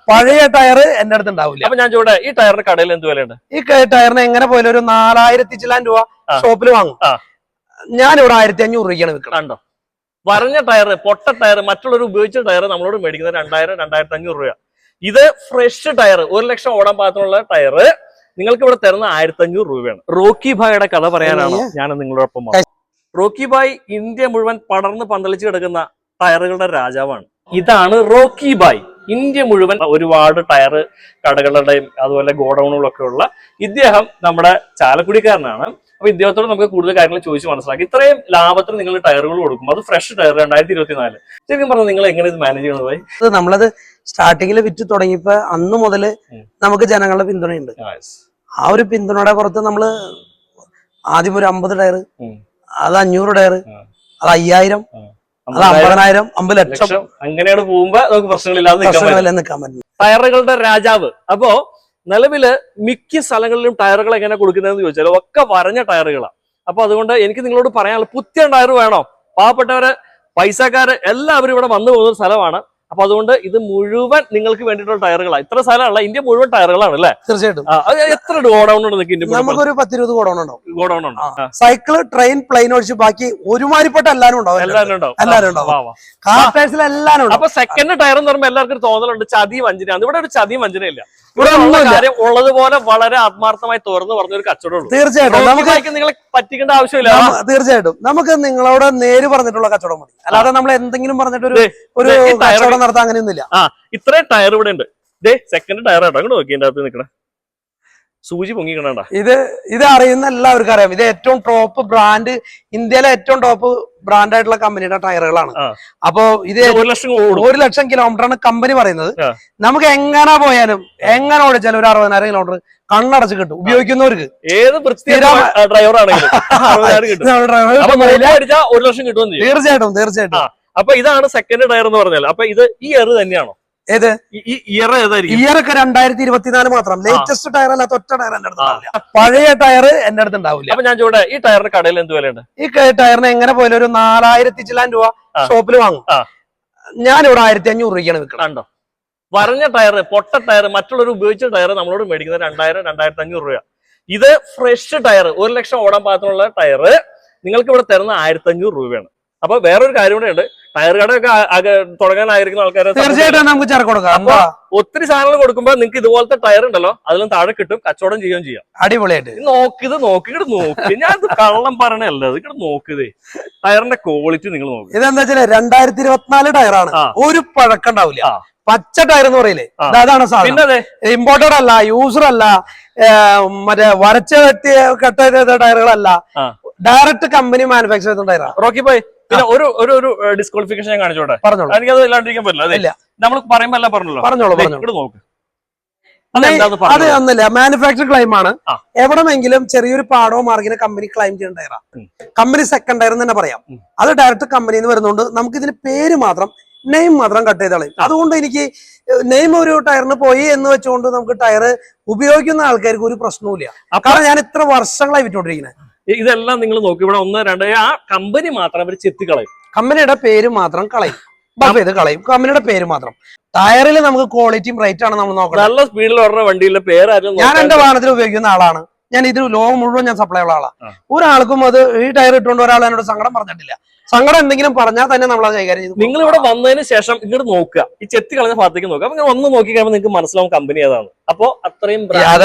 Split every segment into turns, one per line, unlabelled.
പഴയ ടയർ എന്റെ അടുത്ത് ഉണ്ടാവില്ല.
അപ്പൊ ഞാൻ ചോട്ടെ, ഈ ടയറിന് കടയിൽ എന്ത് വിലയുണ്ട്?
ഈ ടയറിന് എങ്ങനെ പോലും ഒരു 4000 ചില്ലാൻ രൂപ ഷോപ്പിൽ വാങ്ങും. ഞാനിവിടെ 1500 രൂപയ്ക്കാണ് വിൽക്കുന്നത്.
കണ്ടോ, വരഞ്ഞ ടയർ, പൊട്ട ടയർ, മറ്റുള്ളവർ ഉപയോഗിച്ച ടയർ നമ്മളോട് മേടിക്കുന്നത് 2000-2500 രൂപ. ഇത് ഫ്രഷ് ടയർ, 1 ലക്ഷം ഓടാൻ പാകത്തിനുള്ള ടയർ നിങ്ങൾക്ക് ഇവിടെ തരുന്ന 1500 രൂപയാണ്. റോക്കി ഭായിയുടെ കഥ പറയാനാണ് ഞാൻ നിങ്ങളോടൊപ്പം. റോക്കി ഭായ് ഇന്ത്യ മുഴുവൻ പടർന്ന് പന്തളിച്ച് കിടക്കുന്ന ടയറുകളുടെ രാജാവാണ്. ഇതാണ് റോക്കി ഭായ്. ഇന്ത്യ മുഴുവൻ ഒരുപാട് ടയർ കടകളുടെയും അതുപോലെ ഗോഡൌണുകളൊക്കെ ഉള്ള ഇദ്ദേഹം നമ്മുടെ ചാലക്കുടിക്കാരനാണ്. അപ്പൊ ഇദ്ദേഹത്തോട് നമുക്ക് കൂടുതൽ കാര്യങ്ങൾ ചോദിച്ച് മനസ്സിലാക്കി. ഇത്രയും ലാഭത്തിന് നിങ്ങൾ ടയറുകൾ കൊടുക്കും, അത് ഫ്രഷ് ടയർ 2024. ശരിക്കും പറഞ്ഞാൽ നിങ്ങൾ എങ്ങനെ ഇത് മാനേജ് ചെയ്യണത് ഭായി?
നമ്മളത് സ്റ്റാർട്ടിങ്ങിൽ വിറ്റ് തുടങ്ങിയപ്പോ അന്ന് മുതൽ നമുക്ക് ജനങ്ങളുടെ പിന്തുണയുണ്ട്. ആ ഒരു പിന്തുണയുടെ പുറത്ത് നമ്മള് ആദ്യം ഒരു 50 ടയർ, അത് 500 ടയർ, അത് 5000, അത് 50,000, 50 ലക്ഷം,
അങ്ങനെയാണ് പോകുമ്പോ നമുക്ക് പ്രശ്നങ്ങളില്ലാതെ
നിൽക്കാൻ പറ്റും.
ടയറുകളുടെ രാജാവ്. അപ്പോ നിലവില് മിക്ക സ്ഥലങ്ങളിലും ടയറുകൾ എങ്ങനെ കൊടുക്കുന്നതെന്ന് ചോദിച്ചാൽ ഒക്കെ വരഞ്ഞ ടയറുകളാണ്. അപ്പൊ അതുകൊണ്ട് എനിക്ക് നിങ്ങളോട് പറയാനുള്ള പുത്തൻ ടയർ വേണോ, പാവപ്പെട്ടവര്, പൈസക്കാര് എല്ലാവരും ഇവിടെ വന്നു പോകുന്ന ഒരു സ്ഥലമാണ്. അപ്പൊ അതുകൊണ്ട് ഇത് മുഴുവൻ നിങ്ങൾക്ക് വേണ്ടിയിട്ടുള്ള ടയറുകളാണ്. ഇത്ര സ്ഥലമല്ല, ഇന്ത്യ മുഴുവൻ ടയറുകളാണ് അല്ലേ?
തീർച്ചയായിട്ടും.
എത്ര ഗോഡൌൺ ഉണ്ട് നിങ്ങൾക്ക്?
നമുക്കൊരു 10-20 ഗോഡൌൺ ഉണ്ടാവും.
ഗോഡൌൺ ഉണ്ട്.
സൈക്കിള്, ട്രെയിൻ, പ്ലെയിൻ ഒഴിച്ച് ബാക്കി ഒരുമാതിരിപ്പെട്ട എല്ലാവരും ഉണ്ടാവും. എല്ലാവരും ഉണ്ടാവും. കാർട്ടേഴ്സിൽ എല്ലാവരും ഉണ്ടാവും.
അപ്പൊ സെക്കൻഡ് ടയർ എന്ന് പറയുമ്പോൾ എല്ലാവർക്കും തോന്നലുണ്ട് ചതി വഞ്ചനയാണ്. ഇവിടെ ഒരു ചതി വഞ്ചനയില്ല. ഇവിടെ കാര്യം ഉള്ളതുപോലെ വളരെ ആത്മാർത്ഥമായി തുറന്നു പറഞ്ഞൊരു കച്ചവടമുള്ളൂ.
തീർച്ചയായിട്ടും നമുക്ക്
നിങ്ങളെ പറ്റിക്കേണ്ട ആവശ്യമില്ല.
തീർച്ചയായിട്ടും നമുക്ക് നിങ്ങളോട് നേര് പറഞ്ഞിട്ടുള്ള കച്ചവടം മതി. അല്ലാതെ നമ്മൾ എന്തെങ്കിലും പറഞ്ഞിട്ട് ഒരു കച്ചവടം നടത്താൻ അങ്ങനെയൊന്നുമില്ല.
ഇത്രയും ടയർ ഇവിടെ ഉണ്ട്. സെക്കൻഡ് ടയർ ആട്ടോ, അങ്ങോട്ട് നോക്കി എന്റെ അകത്ത് നിൽക്കണ സൂചി പൊങ്ങിക്കണ.
ഇത് അറിയുന്ന എല്ലാവർക്കും അറിയാം. ഇത് ഏറ്റവും ടോപ്പ് ബ്രാൻഡ്, ഇന്ത്യയിലെ ഏറ്റവും ടോപ്പ് ബ്രാൻഡ് ആയിട്ടുള്ള കമ്പനിയുടെ ടയറുകളാണ്. അപ്പൊ ഇത് 1 ലക്ഷം കിലോമീറ്ററാണ് കമ്പനി പറയുന്നത്. നമുക്ക് എങ്ങനെ പോയാലും എങ്ങനെ ഓടിച്ചാലും ഒരു 60,000 കിലോമീറ്റർ കണ്ണടച്ച് കിട്ടും ഉപയോഗിക്കുന്നവർക്ക്.
ഏത് ഡ്രൈവറാണെങ്കിലും 1 ലക്ഷം കിട്ടും.
തീർച്ചയായിട്ടും തീർച്ചയായിട്ടും.
അപ്പൊ ഇതാണ് സെക്കൻഡ് ടയർ എന്ന് പറഞ്ഞാൽ. അപ്പൊ ഇത് ഈ ഇയർ തന്നെയാണോ?
ഏത്
ഇയർ ഏതായിരിക്കും?
ഇയറൊക്കെ 2024 മാത്രം. ലേറ്റസ്റ്റ് ടയർ അല്ലാത്ത ഒറ്റ ടയർ എന്റെ അടുത്ത്. പഴയ ടയർ എന്റെ അടുത്ത് ഉണ്ടാവില്ല.
അപ്പൊ ഞാൻ ചോട്ടെ, ഈ ടയറിന് കടയിൽ എന്ത് വിലയുണ്ട്?
ഈ ടയറിന് എങ്ങനെ പോയാലും ഒരു 4000 ചില്ലാൻ രൂപ ഷോപ്പിൽ വാങ്ങും. ഞാനിവിടെ 1500 രൂപയ്ക്കാണ് വിൽക്കുന്നത്.
കണ്ടോ, വരഞ്ഞ ടയർ, പൊട്ട ടയർ, മറ്റുള്ളവർ ഉപയോഗിച്ച ടയർ നമ്മളോട് മേടിക്കുന്നത് 2000-2500 രൂപ. ഇത് ഫ്രഷ് ടയർ, 1 ലക്ഷം ഓടാൻ പാകത്തിനുള്ള ടയർ നിങ്ങൾക്ക് ഇവിടെ തരുന്ന 1500 രൂപയാണ്. അപ്പൊ വേറൊരു കാര്യം കൂടെ ഉണ്ട്. ടയർ കടയൊക്കെ തുടങ്ങാനായിരിക്കുന്ന ആൾക്കാരെ
തീർച്ചയായിട്ടും നമുക്ക് ചേർ കൊടുക്കാം.
ഒത്തിരി സാധനങ്ങൾ കൊടുക്കുമ്പോ നിങ്ങൾക്ക് ഇതുപോലത്തെ ടയർ ഉണ്ടല്ലോ, അതിലും താഴെ കിട്ടും, കച്ചവടം ചെയ്യുകയും ചെയ്യാം.
അടിപൊളിയായിട്ട്
നോക്കി ഞാൻ കള്ളം പറയണല്ല, ഇത് നോക്കിയതേ ടയറിന്റെ ക്വാളിറ്റി നിങ്ങൾ നോക്കി.
ഇതെന്താ വെച്ചാൽ 2024 ടയറാണ്, ഒരു പഴക്കം ഉണ്ടാവില്ല. പച്ച ടയർ എന്ന് പറയില്ലേ, അതാണ് സാധനം. ഇമ്പോർട്ടഡ് അല്ല, യൂസർ അല്ല, മറ്റേ വരച്ച കെട്ട ടയറുകളല്ല, ഡയറക്റ്റ് കമ്പനി മാനുഫാക്ചർ ചെയ്ത ടയറാണ്.
റോക്കി ഭായ്, പിന്നെ ഒരു ഡിസ്ക്വാളിഫിക്കേഷൻ ഞാൻ കാണിച്ചോട്ടെ. പറഞ്ഞോളൂ, എനിക്കത് ഇല്ലാണ്ടിരിക്കാൻ പറ്റില്ല. നമ്മൾ പറയുമ്പോ എല്ലാം പറഞ്ഞോളൂ. നോക്ക്,
അത് ഒന്നുമില്ല, മാനുഫാക്ചർ ക്ലെയിം ആണ്. എവിടെമെങ്കിലും ചെറിയൊരു പാടോ മാർഗിനെ കമ്പനി ക്ലെയിം ചെയ്യുന്ന ടയറാ. കമ്പനി സെക്കൻഡ് ടയർ എന്ന് തന്നെ പറയാം. അത് ഡയറക്റ്റ് കമ്പനിയിൽ നിന്ന് വരുന്നുണ്ട്. നമുക്ക് ഇതിന് പേര് മാത്രം, നെയിം മാത്രം കട്ട് ചെയ്ത് കളയും. അതുകൊണ്ട് എനിക്ക് നെയിം ഒരു ടയറിന് പോയി എന്ന് വെച്ചുകൊണ്ട് നമുക്ക് ടയർ ഉപയോഗിക്കുന്ന ആൾക്കാർക്ക് ഒരു പ്രശ്നവുമില്ല. കാരണം ഞാൻ ഇത്ര വർഷങ്ങളായി വിറ്റോണ്ടിരിക്കുന്നത്.
ഇതെല്ലാം നിങ്ങൾ നോക്കി, ഇവിടെ 1, 2 ആ കമ്പനി മാത്രം അവർ ചെത്തിക്കളയും.
കമ്പനിയുടെ പേര് മാത്രം കളയും, ബഫ് ചെയ്ത് കളയും. കമ്പനിയുടെ പേര് മാത്രം. ടയറിൽ നമുക്ക് ക്വാളിറ്റിയും റേറ്റ് ആണ് നമ്മൾ നോക്കുന്നത്.
നല്ല സ്പീഡിൽ ഓടുന്ന വണ്ടിയിലെ പേര്
ഞാൻ എന്റെ വാഹനത്തിൽ ഉപയോഗിക്കുന്ന ആളാണ്. ഞാൻ ഇത് ലോകം മുഴുവൻ ഞാൻ സപ്ലൈ ഉള്ള ആളാണ്. ഒരാൾക്കും അത് ഈ ടയർ ഇട്ടുകൊണ്ട് ഒരാൾ എന്നോട് സങ്കടം പറഞ്ഞിട്ടില്ല. സങ്കടം എന്തെങ്കിലും പറഞ്ഞാൽ തന്നെ നമ്മൾ അത് കൈകാര്യം ചെയ്തു.
നിങ്ങൾ ഇവിടെ വന്നതിന് ശേഷം ഇങ്ങോട്ട് നോക്കുക, ഈ ചെത്തി കളഞ്ഞ ഭാഗത്തേക്ക് നോക്കുക. അപ്പൊ ഒന്ന് നോക്കി കഴിയുമ്പോൾ നിങ്ങൾക്ക് മനസ്സിലാവും കമ്പനി ഏതാണ്. അപ്പൊ അത്രയും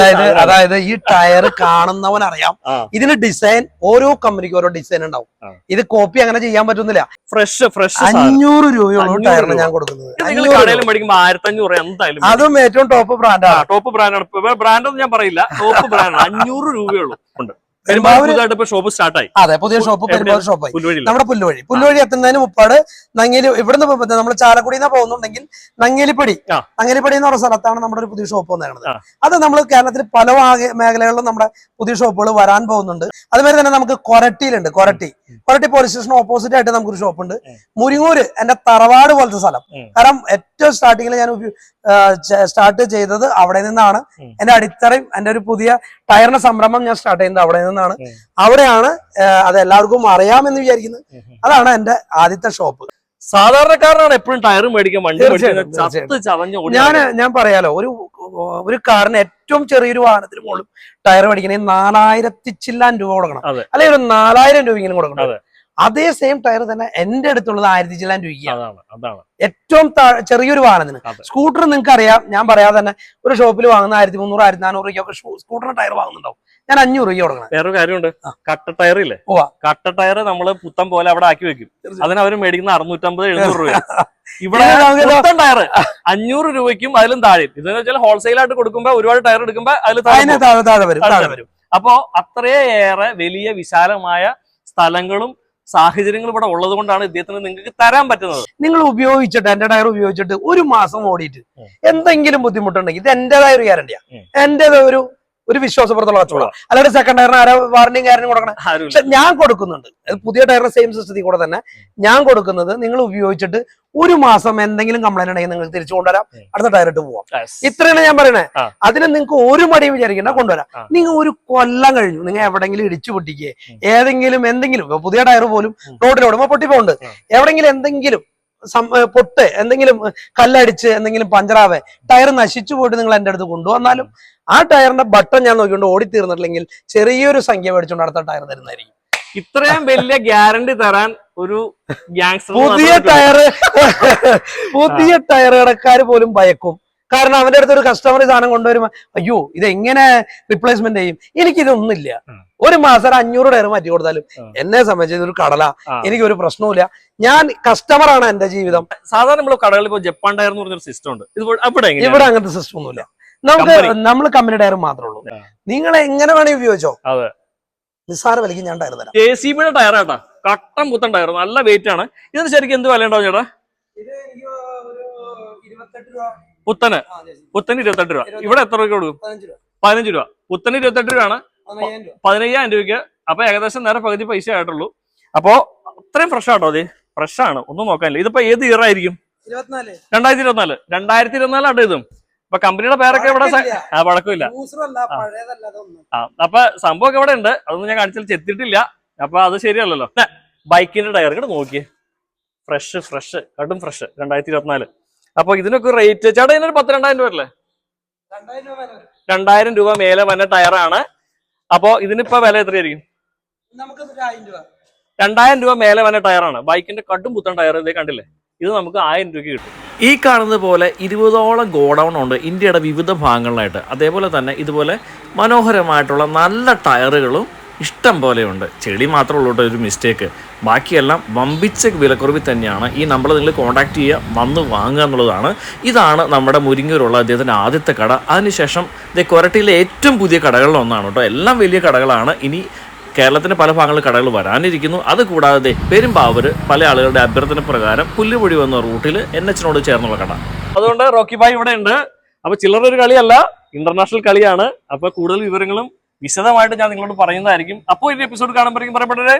അതായത് ഈ ടയർ കാണുന്നവൻ അറിയാം ഇതിന് ഡിസൈൻ, ഓരോ കമ്പനിക്കും ഓരോ ഡിസൈൻ ഉണ്ടാവും. ഇത് കോപ്പി അങ്ങനെ ചെയ്യാൻ പറ്റുന്നില്ല.
ഫ്രഷ്
500 രൂപയുള്ള ടയറിന് ഞാൻ കൊടുക്കുന്നത്.
കടയിലും മേടിക്കുമ്പോൾ 1500 എന്തായാലും.
അതും ഏറ്റവും ടോപ്പ് ബ്രാൻഡാണ്.
ടോപ്പ് ബ്രാൻഡാണ്. ബ്രാൻഡ് ഒന്നും ഞാൻ പറയില്ല, ടോപ്പ് ബ്രാൻഡ്. 500 രൂപയുള്ളൂ. ഉണ്ട്. ഷോപ്പ് സ്റ്റാർട്ടായി.
അതെ, പുതിയ ഷോപ്പ് പെരുമ്പാവൂർ ഷോപ്പായി. നമ്മുടെ പുല്ലുവഴി എത്തുന്നതിന് മുപ്പാട് നങ്ങേലി, ഇവിടുന്ന് നമ്മൾ ചാലക്കുടിയിൽ നിന്ന് പോകുന്നുണ്ടെങ്കിൽ നങ്ങേലിപ്പടി എന്ന് പറഞ്ഞ സ്ഥലത്താണ് നമ്മുടെ ഒരു പുതിയ ഷോപ്പ് വന്നേക്കുന്നത്. അത് നമ്മൾ കേരളത്തിൽ പല മേഖലകളിലും നമ്മുടെ പുതിയ ഷോപ്പുകൾ വരാൻ പോകുന്നുണ്ട്. അതുമാതിരി തന്നെ നമുക്ക് കൊരട്ടിയിലുണ്ട്. കൊരട്ടി പോലീസ് സ്റ്റേഷൻ ഓപ്പോസിറ്റ് ആയിട്ട് നമുക്കൊരു ഷോപ്പ് ഉണ്ട്. മുരിങ്ങൂര് എന്റെ തറവാട് പോലത്തെ സ്ഥലം. കാരണം ഏറ്റവും സ്റ്റാർട്ടിങ്ങിൽ ഞാൻ സ്റ്റാർട്ട് ചെയ്തത് അവിടെ നിന്നാണ്. എന്റെ അടിത്തറയും എന്റെ ഒരു പുതിയ ടയറിന്റെ സംരംഭം ഞാൻ സ്റ്റാർട്ട് ചെയ്യുന്നത് അവിടെ നിന്നാണ്. അവിടെയാണ് അത് എല്ലാവർക്കും അറിയാമെന്ന് വിചാരിക്കുന്നത്. അതാണ് എന്റെ ആദ്യത്തെ ഷോപ്പ്.
സാധാരണക്കാരനാണ് എപ്പോഴും ടയർ മേടിക്കാൻ വണ്ടി ചത്ത് ചതഞ്ഞ്
ഞാൻ പറയാലോ, ഒരു കാറിന് ഏറ്റവും ചെറിയൊരു വാഹനത്തിന് പോലും ടയർ മേടിക്കണമെങ്കിൽ 4000 ചില്ലാൻ രൂപ കൊടുക്കണം, അല്ലെങ്കിൽ ഒരു 4000 രൂപയെങ്കിലും കൊടുക്കണം. അതേ സെയിം ടയർ തന്നെ എന്റെ അടുത്തുള്ളത് 1000 ചില്ലാൻ രൂപയ്ക്കാണ്. ഏറ്റവും ചെറിയൊരു വാഹനത്തിന്. സ്കൂട്ടർ നിങ്ങൾക്ക് അറിയാം, ഞാൻ പറയാതെ തന്നെ ഒരു ഷോപ്പിൽ വാങ്ങുന്ന 1300 1400 രൂപയ്ക്കൊക്കെ സ്കൂട്ടറിന് ടയർ വാങ്ങുന്നുണ്ടാവും. ഞാൻ 500 രൂപ കൊടുക്കണം.
വേറൊരു കാര്യമുണ്ട്, കട്ട ടയർ ഇല്ലേ, കട്ട ടയർ നമ്മള് പുത്തൻ പോലെ അവിടെ ആക്കി വെക്കും. അതിന് അവര് മേടിക്കുന്ന 650-700 രൂപ. ഇവിടെ പുത്തൻ ടയർ 500 രൂപയ്ക്കും അതിലും താഴെ. ഇതെന്ന് വെച്ചാൽ ഹോൾസെയിൽ ആയിട്ട് കൊടുക്കുമ്പോ ഒരുപാട് ടയർ എടുക്കുമ്പോ അതിൽ താഴെ വരും. അപ്പൊ അത്രയേറെ വലിയ വിശാലമായ സ്ഥലങ്ങളും സാഹചര്യങ്ങൾ ഇവിടെ ഉള്ളത് കൊണ്ടാണ് ഇദ്ദേഹത്തിന് നിങ്ങൾക്ക് തരാൻ പറ്റുന്നത്.
നിങ്ങൾ ഉപയോഗിച്ചിട്ട്, എന്റെ ടയർ ഉപയോഗിച്ചിട്ട് ഒരു മാസം ഓടിയിട്ട് എന്തെങ്കിലും ബുദ്ധിമുട്ടുണ്ടെങ്കിൽ ഇത് എന്റേതായ ഒരു ഗ്യാരണ്ടിയാ, എന്റേത് ഒരു വിശ്വാസപുറത്തുള്ള കച്ചവടം. അല്ലാതെ സെക്കൻഡ് ടയറിന് ആരോ വാറണ്ടിയും കാര്യങ്ങളും കൊടുക്കണം. പക്ഷെ ഞാൻ കൊടുക്കുന്നുണ്ട് പുതിയ ടയറിന് സെയിം സിസ്റ്റത്തിൽ കൂടെ തന്നെ ഞാൻ കൊടുക്കുന്നത്. നിങ്ങൾ ഉപയോഗിച്ചിട്ട് ഒരു മാസം എന്തെങ്കിലും കംപ്ലൈന്റ് ഉണ്ടെങ്കിൽ നിങ്ങൾക്ക് തിരിച്ചു കൊണ്ടുവരാം, അടുത്ത ടയർ ഇട്ട് പോവാം. ഇത്രയാണ് ഞാൻ പറയണേ. അതിന് നിങ്ങൾക്ക് ഒരു മടിയും വിചാരിക്കണ്ട, കൊണ്ടുവരാം. നിങ്ങൾ ഒരു കൊല്ലം കഴിഞ്ഞു നിങ്ങൾ എവിടെങ്കിലും ഇടിച്ചു പൊട്ടിക്കേ, എന്തെങ്കിലും പുതിയ ടയർ പോലും റോഡിലോടുമ്പോ പൊട്ടിപ്പോണ്ട്, എവിടെങ്കിലും എന്തെങ്കിലും പൊട്ട്, എന്തെങ്കിലും കല്ലടിച്ച് എന്തെങ്കിലും പഞ്ചറാവേ, ടയർ നശിച്ചു പോയിട്ട് നിങ്ങൾ എന്റെ അടുത്ത് കൊണ്ടുവന്നാലും ആ ടയറിന്റെ ബട്ടൺ ഞാൻ നോക്കിക്കൊണ്ട് ഓടി തീർന്നിട്ടില്ലെങ്കിൽ ചെറിയൊരു സംഖ്യ മേടിച്ചുകൊണ്ട് അടുത്ത ടയർ തരുന്നതായിരിക്കും.
ഇത്രയും വലിയ ഗ്യാരണ്ടി തരാൻ ഒരു
പുതിയ ടയർ കടക്കാർ പോലും ഭയക്കും. കാരണം അവന്റെ അടുത്ത് ഒരു കസ്റ്റമർ സാധനം കൊണ്ടുവരുമ്പോ അയ്യോ ഇതെങ്ങനെ റിപ്ലേസ്മെന്റ് ചെയ്യും, എനിക്കിതൊന്നുമില്ല. ഒരു മാസം 500 ടയർ മാറ്റി കൊടുത്താലും എന്നെ സംബന്ധിച്ച് ഇതൊരു കടല, എനിക്കൊരു പ്രശ്നവുമില്ല. ഞാൻ കസ്റ്റമറാണ് എന്റെ ജീവിതം.
സാധാരണ നമ്മൾ കടകളിൽ ഇപ്പോൾ ജപ്പാൻ ടയർ എന്ന് പറഞ്ഞൊരു സിസ്റ്റം ഉണ്ട്.
ഇവിടെ അങ്ങനത്തെ സിസ്റ്റം ഒന്നുമില്ല. നമ്മൾ കമ്പനി ടയർ മാത്രമേ ഉള്ളൂ. നിങ്ങൾ എങ്ങനെ വേണമെങ്കിൽ ഉപയോഗിച്ചോ, നിസ്സാര വിലയ്ക്ക് ഞാൻ ടയർ തരാം.
JCB ടയർ ആട്ടാ, കട്ടൻ പുത്തൻ ടയർ, നല്ല വെയിറ്റ് ആണ്. ഇതിന് ശരിക്കും എന്ത് വില ഉണ്ടാവും ചേട്ടാ? പുത്തന് 28 രൂപ. ഇവിടെ എത്ര രൂപ കൊടുക്കും? 15 രൂപ. പുത്തന് 28 രൂപയാണ്, 15,000 രൂപയ്ക്ക്. അപ്പൊ ഏകദേശം നേരെ പകുതി പൈസ ആയിട്ടുള്ളൂ. അപ്പൊ അത്രയും ഫ്രഷ് ആട്ടോ, അതെ ഫ്രഷ് ആണ്, ഒന്നും നോക്കാനില്ല. ഇതിപ്പോ ഏത് ഇയർ ആയിരിക്കും? 2024 ആട്ടോ ഇതും. അപ്പൊ കമ്പനിയുടെ പേരൊക്കെ ഇവിടെ പഴക്കമില്ല. അപ്പൊ സംഭവമൊക്കെ ഇവിടെ ഉണ്ട്, അതൊന്നും ഞാൻ കാണിച്ചാൽ ചെത്തിട്ടില്ല. അപ്പൊ അത് ശരിയല്ലല്ലോ. ബൈക്കിന്റെ ടയർ കൂടെ നോക്കിയേ, ഫ്രഷ് കടും ഫ്രഷ് 2024. അപ്പൊ ഇതിനൊക്കെ റേറ്റ് ചേട്ടാ ഇതിനൊരു 10,000-2000 രൂപ അല്ലേ? 2000 രൂപ മേലെ വന്ന ടയറാണ്. അപ്പൊ ഇതിനിപ്പോ വില എത്രയായിരിക്കും? 2000 രൂപ മേലെ വന്ന ടയറാണ്. ബൈക്കിന്റെ കടും പുത്തൻ ടയർ ഇതേ കണ്ടില്ലേ, ഇത് നമുക്ക് 1000 രൂപയ്ക്ക് കിട്ടും. ഈ കാണുന്നത് പോലെ 20ഓളം ഗോഡൗൺ ഉണ്ട് ഇന്ത്യയുടെ വിവിധ ഭാഗങ്ങളിലായിട്ട്. അതേപോലെ തന്നെ ഇതുപോലെ മനോഹരമായിട്ടുള്ള നല്ല ടയറുകളും ഇഷ്ടം പോലെയുണ്ട്. ചെളി മാത്രമേ ഉള്ളൂ ഒരു മിസ്റ്റേക്ക്, ബാക്കിയെല്ലാം വമ്പിച്ച വിലക്കുറവിൽ തന്നെയാണ്. ഈ നമ്പർ നിങ്ങൾ കോൺടാക്ട് ചെയ്യുക, വന്ന് വാങ്ങുക എന്നുള്ളതാണ്. ഇതാണ് നമ്മുടെ മുരിങ്ങൂരുള്ള അദ്ദേഹത്തിൻ്റെ ആദ്യത്തെ കട. അതിനുശേഷം കൊരട്ടിയിലെ ഏറ്റവും പുതിയ കടകളിലൊന്നാണ് കേട്ടോ. എല്ലാം വലിയ കടകളാണ്. ഇനി കേരളത്തിന്റെ പല ഭാഗങ്ങളിൽ കടകൾ വരാനിരിക്കുന്നു. അതുകൂടാതെ പെരുമ്പാവൂർ പല ആളുകളുടെ അഭ്യർത്ഥന പ്രകാരം പുല്ലുപൊടി വന്ന റൂട്ടിൽ NH-നോട് ചേർന്നുള്ള കട. അതുകൊണ്ട് റോക്കി ഭായ് ഇവിടെ ഉണ്ട്. അപ്പൊ ചില്ലറ ഒരു കളിയല്ല, ഇന്റർനാഷണൽ കളിയാണ്. അപ്പൊ കൂടുതൽ വിവരങ്ങളും വിശദമായിട്ട് ഞാൻ നിങ്ങളോട് പറയുന്നതായിരിക്കും. അപ്പോൾ ഈ എപ്പിസോഡ് കാണുമ്പോഴേക്കും പറയപ്പെട്ടേ.